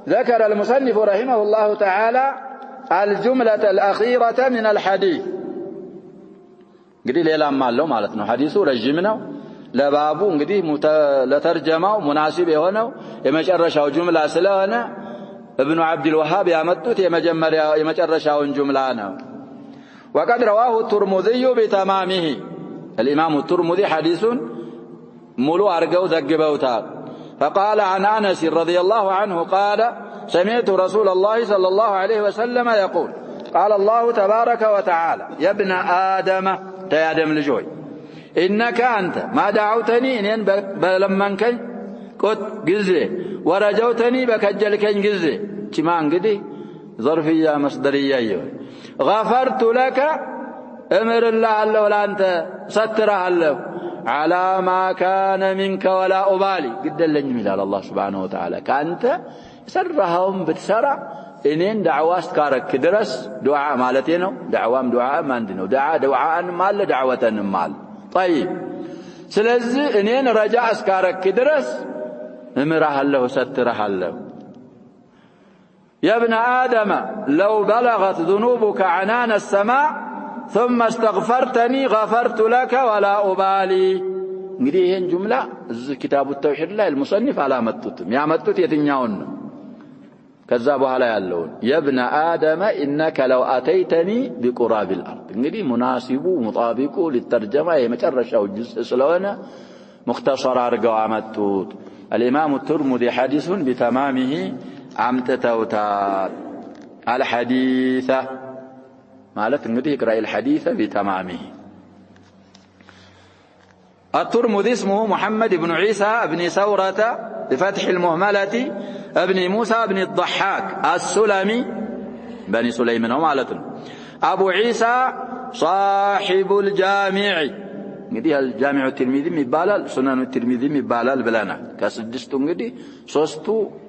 ذكر المصنف رحمه الله تعالى الجملة الأخيرة من الحديث እንግዲህ ሌላም አለው ማለት ነው ሐዲሱ ረጅም ነው ለባቡ እንግዲህ ለተርጀማው ሙናሲብ የሆነው የመጨረሻው ጁምላ ስለሆነ ابن عبد الوهاب ያመጡት የመጨረሻውን ጁምላ ነው وقد رواه الترمذي بتمامه الامام الترمذي حديث ሙሉ አርገው ዘግበውታል فقال عن انس رضي الله عنه قال سمعت رسول الله صلى الله عليه وسلم يقول قال الله تبارك وتعالى يا ابن آدم يا آدم لجوي إنك أنت ما دعوتني إن بلمنكن قد جزء ورجوتني بكجلكن جزء كما انقدي ظرفية مصدرية غفرت لك أمر الله الله ولا أنت ستره الله على ما كان منك ولا أبالي قد لن على الله سبحانه وتعالى كأنت سرهم بتسرع إنين دعوة كارك درس دعاء مالتينه دعوام دعاء ما عندنا دعاء مال دعوة مال طيب سلزي إنين رجع كارك درس امره الله ستره الله يا ابن آدم لو بلغت ذنوبك عنان السماء ثم استغفرتني غفرت لك ولا أبالي እንግዲህ ይሄን ጁምላ እዚህ ኪታቡ ተውሂድ ላይ المصنف አላመጡትም ያመጡት የትኛውን ነው ከዛ በኋላ ያለውን يا ابن آدم إنك لو أتيتني بقراب الأرض እንግዲህ ሙናሲቡ ሙጣቢቁ للترجمة የመጨረሻው ጁዝ ስለሆነ مختصر አድርገው አመጡት الإمام الترمذي حديث بتمامه عمتتوتال الحديث مالت انقدي اقرأ الحديث بتمامه الترمذي اسمه محمد بن عيسى بن ثورة بفتح المهملة ابن موسى بن الضحاك السلمي بني سليمان ومالتنا أبو عيسى صاحب الجامع እንግዲህ الجامع الترمذي ይባላል ሱናኑ الترمذي ይባላል ብለናል ከስድስቱ እንግዲህ ሶስቱ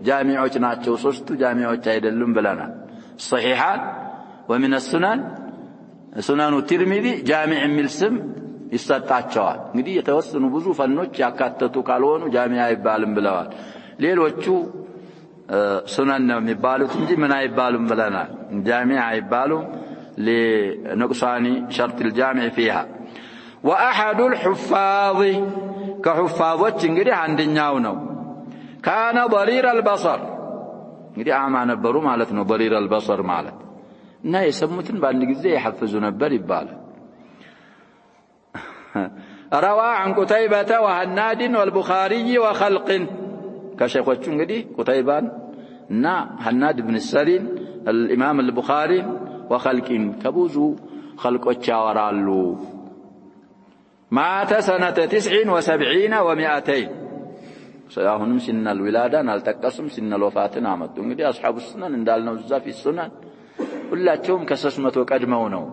ጃሚዖች ናቸው ሶስቱ ጃሚዖች አይደሉም ብለናል صحيحان ومن السنن سنن الترمذي جامع የሚል ስም ይሰጣቸዋል እንግዲህ የተወሰኑ ብዙ ፈኖች ያካተቱ ካልሆኑ ጃሚዓ አይባልም ብለዋል ሌሎቹ ሱናን ነው የሚባሉት እንጂ ምን አይባሉም ብለናል ጃሚዓ አይባሉም لنقصان شرط الجامع فيها وأحد الحفاظ كحفاظوች እንግዲህ አንደኛው ነው كان ضرير البصر እንግዲህ አማ ነበሩ ማለት ነው ضرير البصر ማለት እና የሰሙትን በአንድ ጊዜ ይحفظ ነበር ይባላል روى عن قتيبة وهناد والبخاري وخلق كشيخوቹ እንግዲህ قتيبان እና هناد بن السرين الإمام البخاري وخلق كبوዙ خلቆች ያወራሉ مات سنة 79 و200 سياهنم سن الولادة نالتقسم سن الوفاة نامت እንግዲህ أصحاب السنن እንዳልነው እዛ في السنن ሁላቸውም ከ300 ቀድመው ነው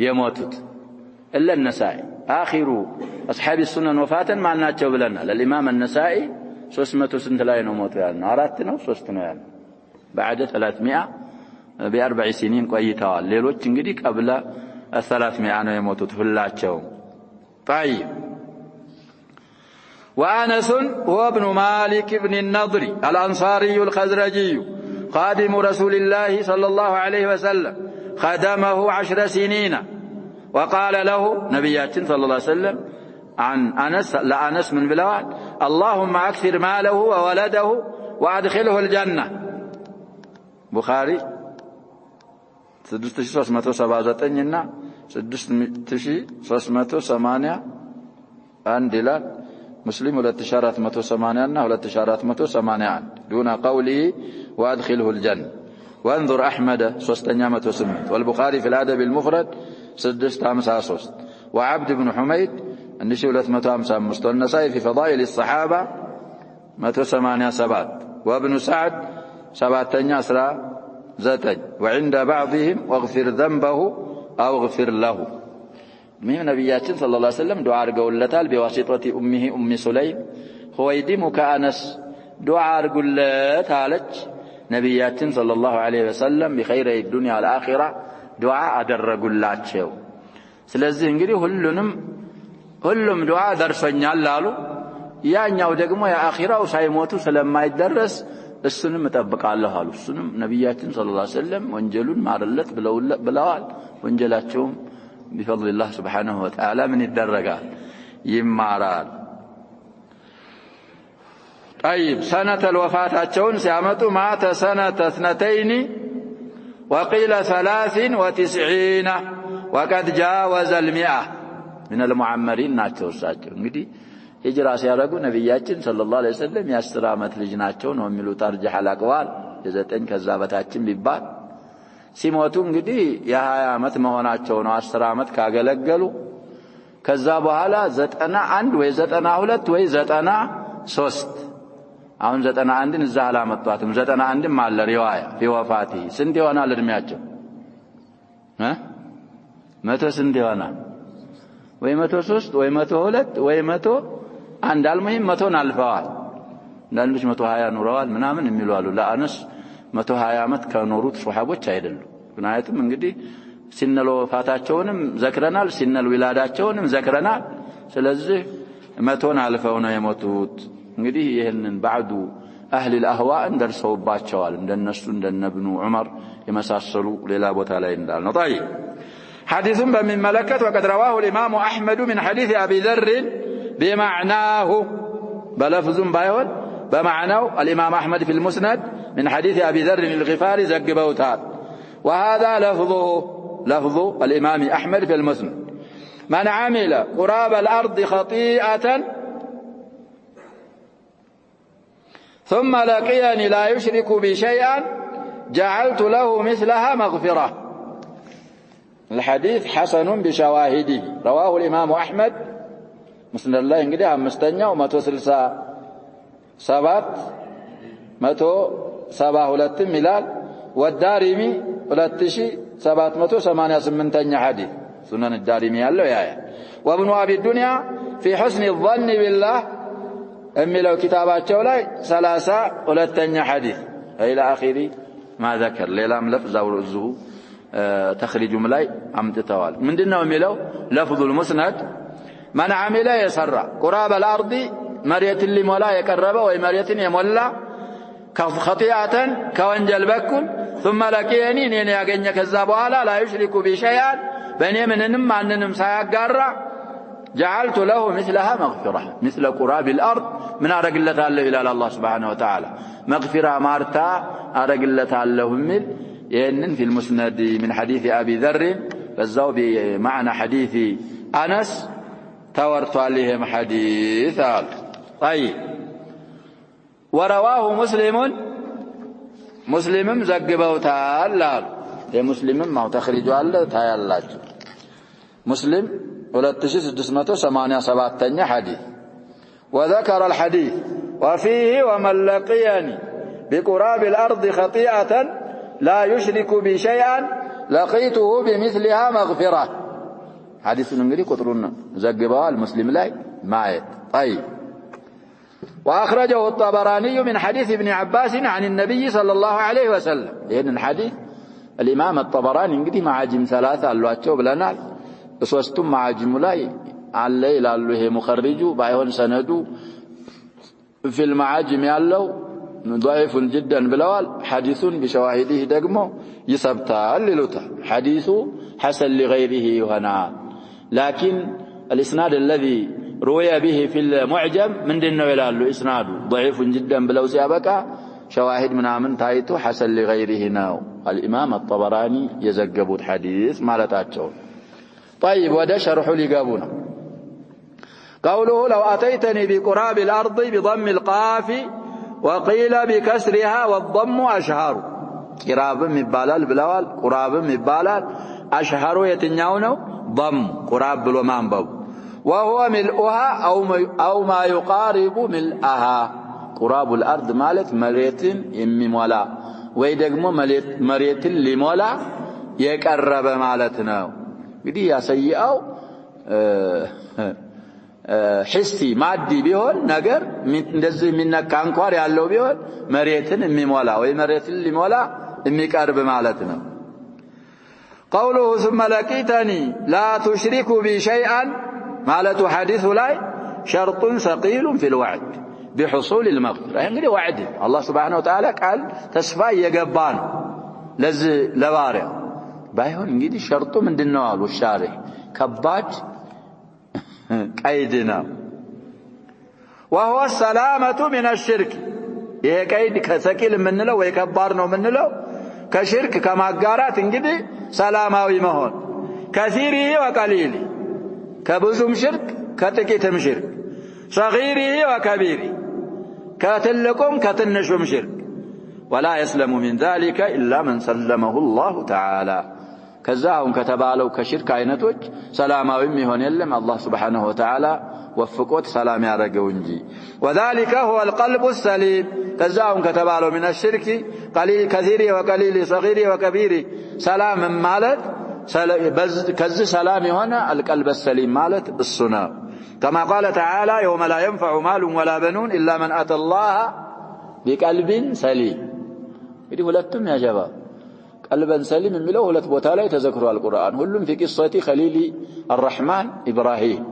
የሞቱት إلا النسائي آخر أصحاب السنن وفاة ማናቸው ብለናል الإمام النسائي 300 ስንት ላይ ነው ሞቱ ያልነው 4 ነው 3 ነው ያልነው بعد 300 ب4 سنين ቆይተዋል ሌሎች እንግዲህ قبل 300 ነው የሞቱት ሁላቸው طيب وأنس هو ابن مالك بن النضر الأنصاري الخزرجي خادم رسول الله صلى الله عليه وسلم خدمه 10 سنين وقال له نبياتنا صلى الله عليه وسلم عن أنس لأنس من بلوان اللهم أكثر ماله وولده وأدخله الجنة بخاري 6379 6380 عند لا مسلم 2480 2481 دون قوله وأدخله الجنة وانظر أحمد 308 والبخاري في الأدب المفرد 653 وعبد بن حميد 1255 والنسائي في فضائل الصحابة 187 وابن سعد 719 وعند بعضهم واغفر ذنبه أو اغفر له من نبياتنا صلى الله عليه وسلم دعاء قولتال بواسطة أمه أم سليم خويدمك أنس دعاء قولتال نبياتنا صلى الله عليه وسلم بخير الدنيا والآخرة دعاء أدر قولاتشو سلزي انجري هلهم دعاء درسنيال لالو ያኛው ደግሞ የአኺራው ሳይሞቱ ስለማይደረስ እሱንም ተጠብቃለሁ አሉ እሱንም ነብያችን ሰለላሁ ዐለይሂ ወሰለም ወንጀሉን ማረለት ብለዋል ወንጀላቸውም بفضل الله سبحانه وتعالى من الدرجات يمارال طيب سنة الوفاتቸውን ሲያመጡ مات سنة 2 وقيل 93 وقد جاوز 100 من المعمرين ናቸው እሳቸው እንግዲህ ሂጅራ ሲያደርጉ ነብያችን ሰለላሁ ዐለይሂ ወሰለም የ10 አመት ልጅ ናቸው ነው የሚሉት አርጅህ አላቀዋል የ9 ከዛ በታችን ቢባል ሲሞቱ እንግዲህ የ20 አመት መሆናቸው ነው 10 አመት ካገለገሉ ከዛ በኋላ 91 ወይ 92 ወይ 93 አሁን 91ን እዛ አላመጣትም 91ም አለ ሪዋያ في وفاته ስንት ይሆናል እድሜያቸው መቶ ስንት ይሆናል ወይ 103 ወይ 102 ወይ 101 አልሙሂም 100 አልፈዋል አንዳንዶች 120 ኑረዋል ምናምን የሚሉ አሉ ለአነስ 120 ዓመት ከኖሩት ሱሐቦች አይደሉም ምክንያቱም እንግዲህ ሲነል ወፋታቸውንም ዘክረናል ሲነል ዊላዳቸውንም ዘክረናል ስለዚህ 100 አልፈው ነው የሞቱት እንግዲህ ይሄንን بعد اهل الاهواء እንደርሰውባቸዋል እንደነሱ እንደነ ኢብኑ ዑመር የመሳሰሉ ሌላ ቦታ ላይ እንዳልነው طيب حديث بمملكه وقد رواه الامام احمد من حديث ابي ذر بمعناه بلفظ بايون بمعناه الامام احمد في المسند من حديث ابي ذر الغفاري زغبوتال وهذا لفظ الامام احمد في المسند من عمل قراب الارض خطيئه ثم لقيني لا يشرك بي شيئا جعلت له مثلها مغفرة الحديث حسن بشواهده رواه الإمام أحمد مسند الله انقدها مستنيا و167 ملال والدارمي 2788 حديث سنن الدارمي قال يا وابن أبي الدنيا في حسن الظن بالله أملوا كتاباتهم لا 32 حديث إلى آخره ما ذكر ليلام لفظ ورزه تخرج ملاي امتتوال من دينه أملوا لفظ المسند من عمل يسرى قراب الأرض مريت اللي مولا يقرب ومريت يمولا خطيئة كوانجل بكل ثم لقيني ني ياغني كذا بኋላ لا يشرك بي شيئا بني منንም ማንንም ሳያጋራ جعلت له مثلها مغفرة مثل قراب الأرض من أرقلت الله إلى الله سبحانه وتعالى مغفرة مارتا أرقلت الله من ينن في المسند من حديث أبي ذر فالزو بمعنى حديث أنس تورت عليهم حديث طيب ورواه مسلم زقبوتا الله مسلم ما تخرج الله تايا مسلم 2687 حديث وذكر الحديث وفيه ومن لقيني بقراب الأرض خطيئة لا يشرك بي شيئا لقيته بمثلها مغفرة حديث نقري قطرنا زقبها المسلم لاي معيت طيب وأخرجه الطبراني من حديث ابن عباس عن النبي صلى الله عليه وسلم لأن الحديث الإمام الطبراني نقري معاجم 3 اللواتشو بلنال ሶስቱም ማጅሙ ላይ አለ ይላሉ ይሄ ሙخرጁ ባይሆን ሰነዱ في المعاجم ያለው ضعيف جدا ብለዋል حديثን بشواهده ደግሞ ይሰብታል ይሉታል حديث حسن لغيره هنا لكن الاسناد الذي روي به في المعجم ምንድነው ይላሉ اسناده ضعيف جدا ብለው ሲያበቃ شواهد ምናምን ታይቶ حسن لغيره ነው الامام الطبراني የዘገቡት حديث ማለታቸው طيب وده شرح لقابونا قوله لو أتيتني بقراب الأرض بضم القاف وقيل بكسرها والضم أشهر قراب مبالال بلوال قراب مبالال أشهر يتنيونه ضم قراب بلومان بو وهو ملؤها أو ما يقارب ملؤها قراب الأرض مالت مريت يمي مولا ويدقمو مريت اللي مولا يقرب مالتنا እንግዲህ ያሰየው ሂሲ ማዲ ቢሆን ነገር እንደዚህ የሚነካ እንኳን ያለው ቢሆን መሬትን የሚሞላ ወይ መሬትን ሊሞላ የሚቀርብ ማለት ነው قوله ثم لقيتني لا تشرك بي شيئا مالته حديث لا شرط ثقيل في الوعد بحصول المغفرة እንግዲህ وعد الله سبحانه وتعالى قال ተስፋ የገባ ነው ለዚህ ለባሪያው بايهون እንግዲህ ሸርጡ ምንድነው አሉ ሻሪህ ከባድ ቀይድና وهو السلامة من الشرك ይሄ ቀይድ ከሰቂል ምንለው ወይ ከባድ ነው ምንለው ከሽርክ ከማጋራት እንግዲህ ሰላማዊ መሆን كثيره وقليله ከብዙም ሽርክ ከጥቂትም ሽርክ صغيره وكبيره ከትልቁም ከትንሹም ሽርክ ولا يسلم من ذلك إلا من سلمه الله تعالى كزاهم كتبالو كشرك عينتوج سلاماويم يهون يلم الله سبحانه وتعالى وفقوت سلام يارجو انجي وذلك هو القلب السليم كزاهم كتبالو من الشرك قليل كثير وقليل صغير وكبير سلام مالت كز سلام هنا القلب السليم مالت السنة كما قال تعالى يوم لا ينفع مال ولا بنون إلا من أتى الله بقلب سليم يدي ሁለቱም يا شباب قلبا سليم የሚለው ሁለት ቦታ ላይ ተዘክሯል ቁርአን ሁሉም في قصة خليل الرحمن إبراهيم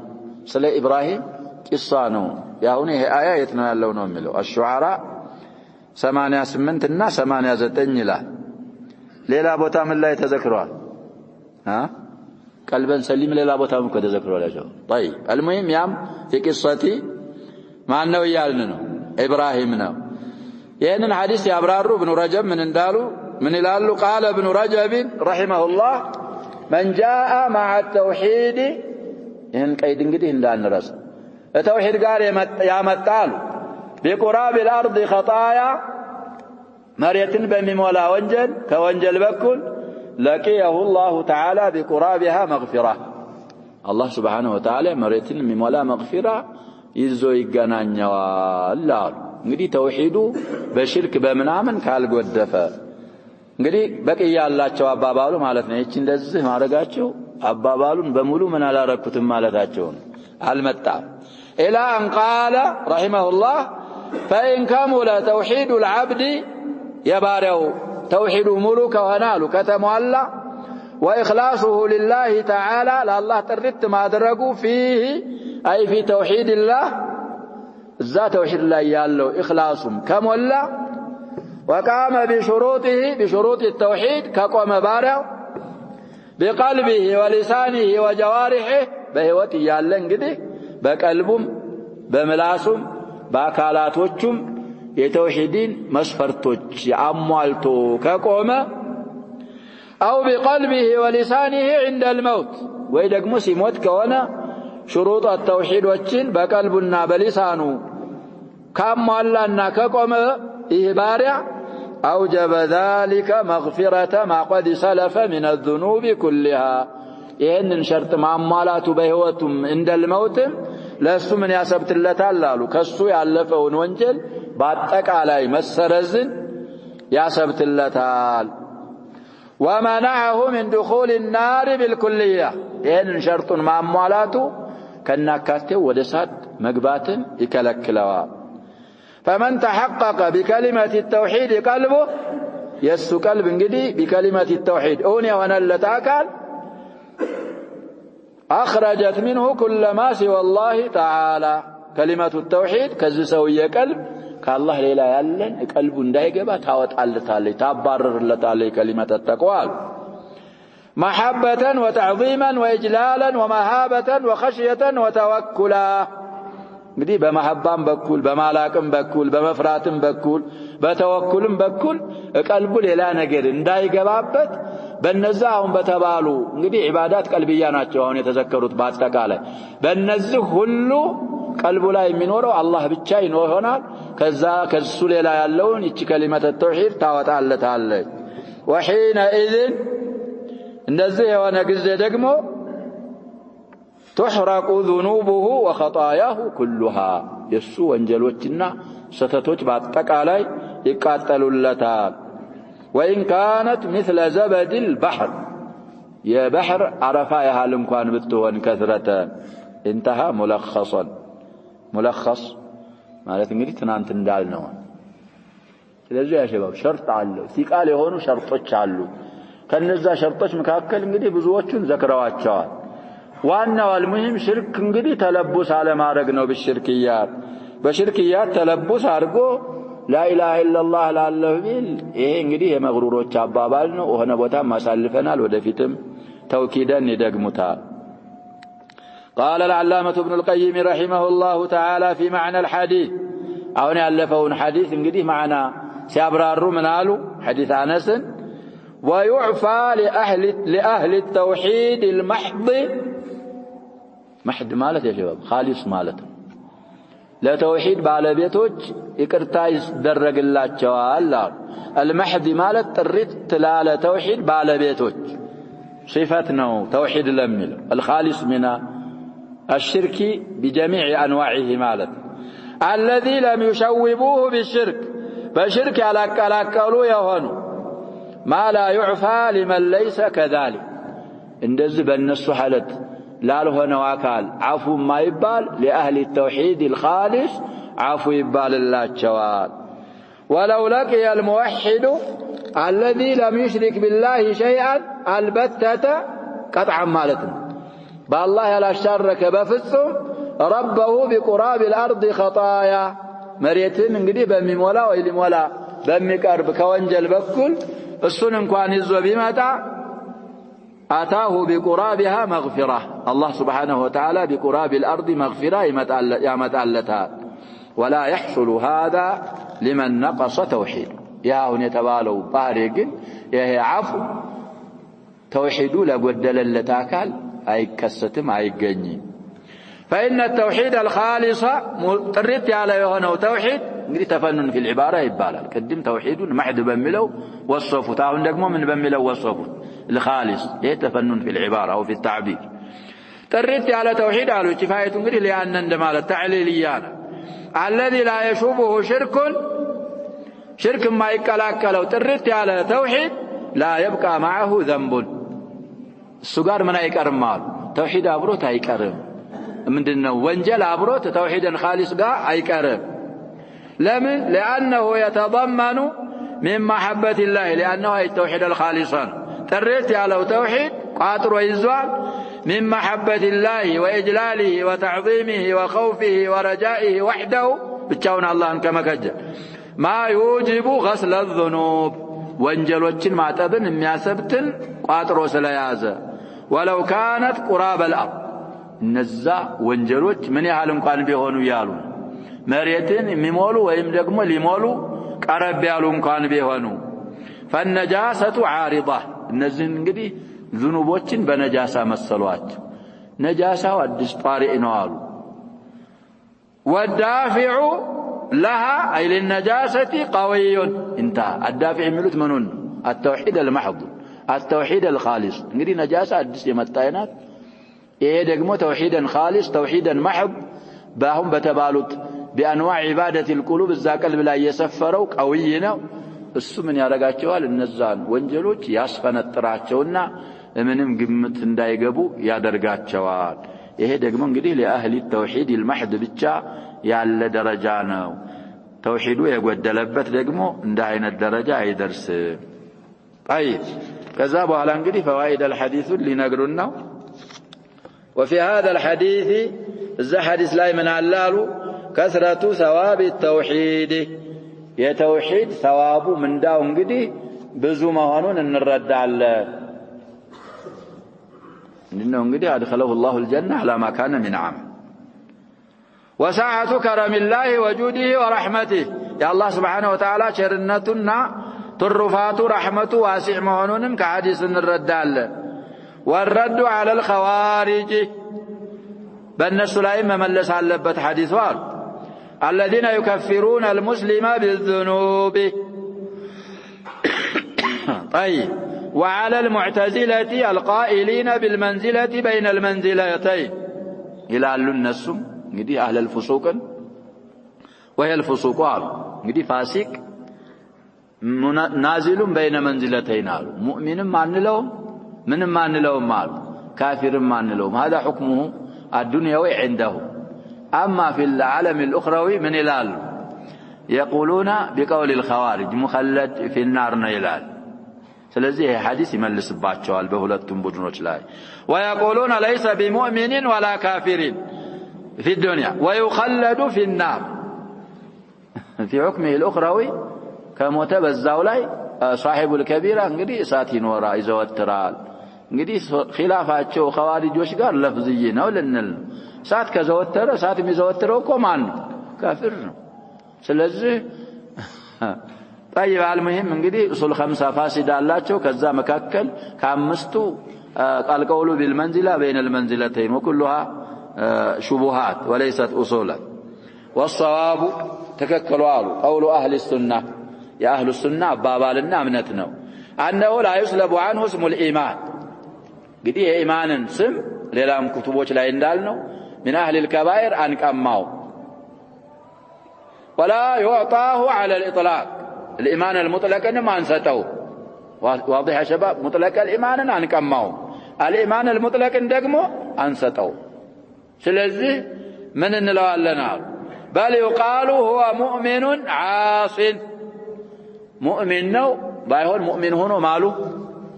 ስለ ኢብራሂም ቂሷ ነው ያሁን ይሄ አያ የት ነው ያለው ነው የሚለው الشعراء 88 እና 89 ይላል ሌላ ቦታ ምን ላይ ተዘክሯል قلبا سليم ሌላ ቦታም ከተዘክሯል ያለው طيب المهم ያም في قصة ማን ነው ያልን ነው ኢብራሂም ነው ይሄንን ሐዲስ ያብራሩ ابن رجب ምን እንዳሉ من ይላሉ قال ابن رجب رحمه الله من جاء مع التوحيد إن قيد انجدي እንዳንረሳ التوحيد ጋር ያመጣሉ بقراب الارض خطايا መሬትን በሚሞላ ወንጀል ከወንጀል በኩል لقيه الله تعالى بقرابها مغفرة الله سبحانه وتعالى መሬትን በሚሞላ مغفرة ይዞ ይገናኛዋል አሉ እንግዲህ ተውሂዱ በሽርክ በመናመን ካልጎደፈ እንግዲህ በቅያላቸው አባባሉ ማለት ነው እቺ እንደዚህ ማረጋቸው አባባሉን በሙሉ ምን አላረኩትም ማለታቸው አልመጣም ኢላ አን ቃለ رحمه الله فإن كمل توحيد العبد يبارو توحيد ملوك ونالو كتموالا وإخلاصه لله تعالى لله ترت ما درقوا فيه أي في توحيد الله ذا توحيد الله يالو إخلاصهم كمولا وقام بشروطه بشروط التوحيد كقوم بارع بقلبه ولسانه وجوارحه بهوتي يالن قدي بقلبهم بملاسهم بأكالاتوچم يتوحيدين مسفرتوچ عموالتو كقوم أو بقلبه ولسانه عند الموت ويدقمو سيموت كونا شروط التوحيد وچين بقلبنا بلسانه كاموالانا كقوم إيه بارع أوجب ذلك مغفرة ما قد سلف من الذنوب كلها إن شرط معمالات بهوتم عند الموت لستو من ياسبت الله تعالى كسو يعلفون وانجل باتك علي مسرزن ياسبت الله تعالى ومنعه من دخول النار بالكلية إن شرط معمالات كناكاته ودسات مقبات يكلكلوا فمن تحقق بكلمة التوحيد قلبه يسو قلب انجدي بكلمة التوحيد اوني ونلتاكال أخرجت منه كل ما سوى الله تعالى كلمة التوحيد كزسوية قلب كالله ليلا يالن قلب اندايقبا تاوت علتالي تابرر لتالي كلمة التقوى محبة وتعظيما وإجلالا ومهابة وخشية وتوكلا እንግዲህ በመሐባም በኩል በማላቅም በኩል በመፍራትም በኩል በተወኩልም በኩል ቀልቡ ሌላ ነገር እንዳይገባበት በእነዛ አሁን በተባሉ እንግዲህ ዒባዳት ቀልብያ ናቸው አሁን የተዘከሩት በአጠቃላይ በእነዚህ ሁሉ ቀልቡ ላይ የሚኖረው አላህ ብቻ ይሆናል ከሱ ሌላ ያለውን እቺ ከሊመተ ተውሂድ ታወጣለታለች وحينئذ እንደዚህ የሆነ ጊዜ ደግሞ تحرق ذنوبه وخطاياه كلها يسو وانجلوچنا ستتوچ باتقالاي يقاتلولتال وان كانت مثل زبد البحر يا بحر عرفا يحال እንኳን ብትሆን كثرة انتهى ملخص ማለት እንግዲህ ትናንት እንዳልነው ስለዚህ ያ ሸባብ ሸርጥ አለው ሲቃል የሆኑ ሸርጦች አሉ ከነዛ ሸርጦች መካከል እንግዲህ ብዙዎቹን ዘክረዋቸዋል ዋናው المهم ሽርክ እንግዲህ ተለቡስ አለ ማድረግ ነው በሽርክያት ተለቡስ አድርጎ لا اله الا الله ላለው ቢል ይሄ እንግዲህ የመግሩሮች አባባል ነው ሆነ ቦታ ማሳልፈናል ወደፊትም ተውኪደን ይደግሙታል قال العلامة ابن القيم رحمه الله تعالى في معنى الحديث አሁን ያለፈውን ሐዲስ እንግዲህ معنا ሲያብራሩ ምን አሉ ሐዲስ አነስ ويعفى لأهل التوحيد المحض محض ማለት يا شباب خالص ማለት ለተውሂድ ባለቤቶች ይቅርታ ይደረግላቸዋል المحض ማለት ጥሪት ላለ ተውሂድ ባለቤቶች صفتنا توحيد لمل الخالص من الشرك بجميع أنواعه مالت الذي لم يشوبوه بالشرك فشرك على قالوا يهون ما لا يعفى لمن ليس كذلك اندز بالنسو حالت لا له نواكال عفو ما يبال لأهل التوحيد الخالص عفو يبال الله جوال ولو لقي الموحد الذي لم يشرك بالله شيئا البتة قطعا مالتنا بالله لا شرك بفصم ربه بقراب الأرض خطايا مريتين እንግዲህ በሚሞላ ወይ ሊሞላ በሚቀርብ ከወንጀል በኩል እሱን እንኳን ይዞ ቢመጣ آتاه بقرابها مغفرة الله سبحانه وتعالى بقراب الأرض مغفرة يمتالتها ولا يحصل هذا لمن نقص توحيد يا هنا يتبالوا بارق يا عفو توحيد لقدل اللتاكال أي كستم أي قني فإن التوحيد الخالص مطرت على يهونه توحيد نريد تفنن في العبارة يبالا قدم توحيد محد بملو وصفه تعالوا نقمه من بملو وصفه الخالص يتفنن في العبارة أو في التعبير تريت على توحيد على كفاية نريد لأن ندمال التعليليان الذي لا يشوبه شرك ما يكلاك لو تريت على توحيد لا يبقى معه ذنب السجار من يكرم مال توحيد أبروت هيكرم من دون وانجل أبروت توحيدا خالص قا هيكرم لمن لأنه يتضمن من محبة الله لأنه التوحيد الخالصان تريت على توحيد قاطر ويزوال من محبة الله وإجلاله وتعظيمه وخوفه ورجائه وحده بتشاون الله كما كجل ما يوجب غسل الذنوب وانجلوچن معتبن የሚያሰብትን ቋጥሮ ስለያዘ ولو كانت قراب الأرض እነዛ ወንጀሎች ምን ያህል እንኳን ቢሆኑ ያሉ መሬትን የሚሞሉ ወይም ደግሞ ሊሞሉ ቀረብ ያሉ እንኳን ቢሆኑ فالنجاسة عارضة እነዚህ እንግዲህ ذنوبዎችን በነጃሳ መሰሏቸው ነጃሳው አዲስ ጣሪዕ ነው አሉ والدافع لها أي للنجاسة قوي انتهى الدافع የሚሉት ምኑን التوحيد المحض التوحيد الخالص እንግዲህ ነጃሳ አዲስ የመጣይናት ይሄ ደግሞ توحيدا خالص توحيدا محض باهم በተባሉት بانواع عباده القلوب እዛ ቀልብ ላይ የሰፈረው قوي ነው እሱ ምን ያረጋቸዋል እነዛን ወንጀሎች ያስፈነጥራቸውና ምንም ግምት እንዳይገቡ ያደርጋቸዋል ይሄ ደግሞ እንግዲህ ለአህሊ التوحيد المحض ብቻ ያለ ደረጃ ነው توحيዱ የጎደለበት ደግሞ እንደ አይነት ደረጃ አይደርስም طيب ከዛ በኋላ እንግዲህ فوائد الحديث ሊነግሩን ነው وفي هذا الحديث ذا حديث لا من علالو كثرة ثواب التوحيد يا توحيد ثوابه من داو እንግዲህ ብዙ መሆኑን እንረዳለን እንዴ እንግዲህ أدخله الله الجنة على ما كان من عمل وسعة كرم الله وجوده ورحمته يا الله سبحانه وتعالى شرنتنا ترفات رحمته واسع مهونንም ከሐዲስ እንረዳለን والرد على الخوارج بالنسو لا مملس علبت حديثوال الذين يكفرون المسلم بالذنوب طيب وعلى المعتزلة القائلين بالمنزلة بين المنزلتين إلى الناس نجدي أهل الفسوق وهي الفسوق نجدي فاسق نازل بين منزلتين مؤمن ما نلوم من ما نلوم مال كافر ما نلوم هذا حكمه الدنيوي عنده أما في العالم الأخروي من إلال يقولون بقول الخوارج مخلد في النار نيلال ስለዚህ ሐዲስ ይመልስባቸዋል በሁለቱም ቡድኖች ላይ ويقولون ليس بمؤمن ولا كافر في الدنيا ويخلد في النار في حكمه الأخروي كموت በዛው ላይ صاحب الكبيرة እንግዲህ እሳት ይኖራ ይዘወትራል እንግዲህ ኺላፋቸው ኸዋሪጆች ጋር ለፍዝይ ነው ልንል እሳት ከዘወተረ እሳት የሚዘወትረው እኮ ማን ነው ካፊር ነው ስለዚህ طيب المهم እንግዲህ ኡሱል 5 ፋሲዳ አላቸው ከዛ መካከል ከአምስቱ ቃልቀውሉ بالمنزله بين المنزلتين وكلها شبهات وليست اصولا والصواب تككلوا قول اهل السنه يا اهل السنه بابالنا امنت ነው انه لا يسلب عنه اسم الايمان እንግዲህ የኢማንን ስም ሌላም ኩቱቦች ላይ እንዳልነው من أهل الكبائر أنقماو ولا يعطاه على الإطلاق الإيمان المطلق ما انسطو واضح يا شباب مطلق الإيمان أنقماو الإيمان المطلق ደግሞ አንሰጠው ስለዚህ ምን እንለዋለን بل يقال هو مؤمن عاص مؤمن ነው ባይሆን ሙእሚን ሆኖ ማሉ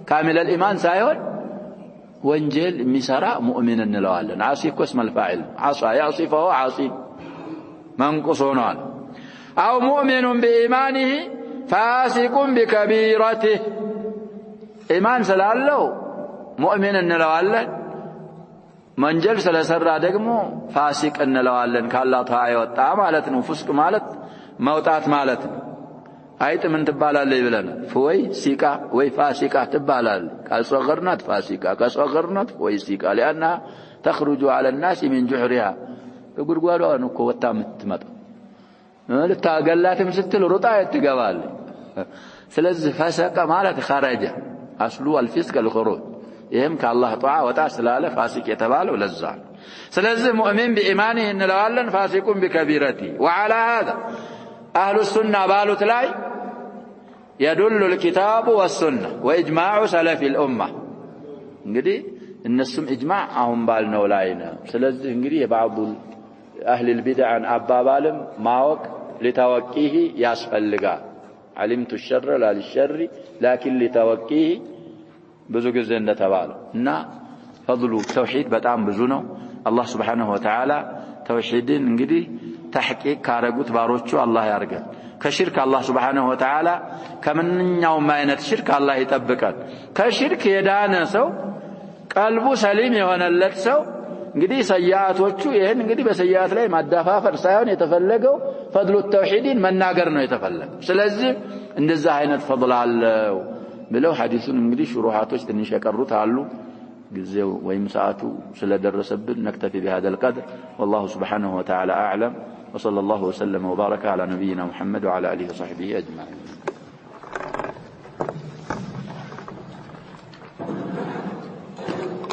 كامل الإيمان ሳይሆን ወንጀል የሚሰራ ሙእሚን እንለዋለን ዓሲ እኮ اسم الفاعل عصى يعصي فهو عاصي منقص ሆኗል أو مؤمن بإيمانه فاسق بكبيرته إيمان ስላለው ሙእሚን እንለዋለን ወንጀል ስለሰራ ደግሞ ፋሲቅ እንለዋለን ካላህ ተዓ ይወጣ ማለት ነው ፍስቅ ማለት መውጣት ማለት ነው አይጥ ምን ትባላለች ብለን ወይ ሲቃ ወይ ፋሲቃ ትባላለች ካልصغرنات ፋሲቃ ካልصغرنات ወይ ሲቃ لأنها تخرج على الناس من جحرها ጉድጓዷ ነው እኮ ወጣ የምትመጣው ልታገላትም ስትል ሩጣ ትገባለች ስለዚህ ፈሰቀ ማለት خرج اصل الفسق الخروج ይሄም ከአላህ ጧዓ ወጣ ስላለ ፋሲቅ የተባለው ለዛ ስለዚህ ሙእሚን በኢማኒህ እንለዋለን ፋሲቁን بكبيرته وعلى هذا أهل السنة بالوت لاي يدل الكتاب والسنة وإجماع سلف الأمة እንግዲህ እነሱም ኢጅማዕ አሁን ባልነው ላይ ነው ስለዚህ እንግዲህ የባዕዱ أهل البدع አባባልም ማወቅ ለተወቂህ ያስፈልጋል علمت الشر لا للشر لكن لتوقيه ብዙ ጊዜ እንደተባለው እና فضل التوحيد በጣም ብዙ ነው አላህ Subhanahu Wa Ta'ala ተውሂድን እንግዲህ تحقيق ካረጉት ባሮቹ አላህ ያርገን ከሽርክ አላህ Subhanahu Wa Ta'ala ከመንኛውም አይነት ሽርክ አላህ ይጠብቃል ከሽርክ የዳነ ሰው ቀልቡ ሰሊም የሆነለት ሰው እንግዲህ ሰያቶቹ ይሄን እንግዲህ በሰያት ላይ ማዳፋፈር ሳይሆን የተፈለገው فضل التوحيدን መናገር ነው የተፈለገው ስለዚህ እንደዛ አይነት فضل አለው ብለው ሐዲሱን እንግዲህ ሹሩሃቶች ትንሽ ያቀሩት አሉ ጊዜው ወይም ሰዓቱ ስለደረሰብን نكتفي بهذا القدر والله سبحانه وتعالى أعلم وصلى الله وسلم وبارك على نبينا محمد وعلى آله وصحبه أجمعين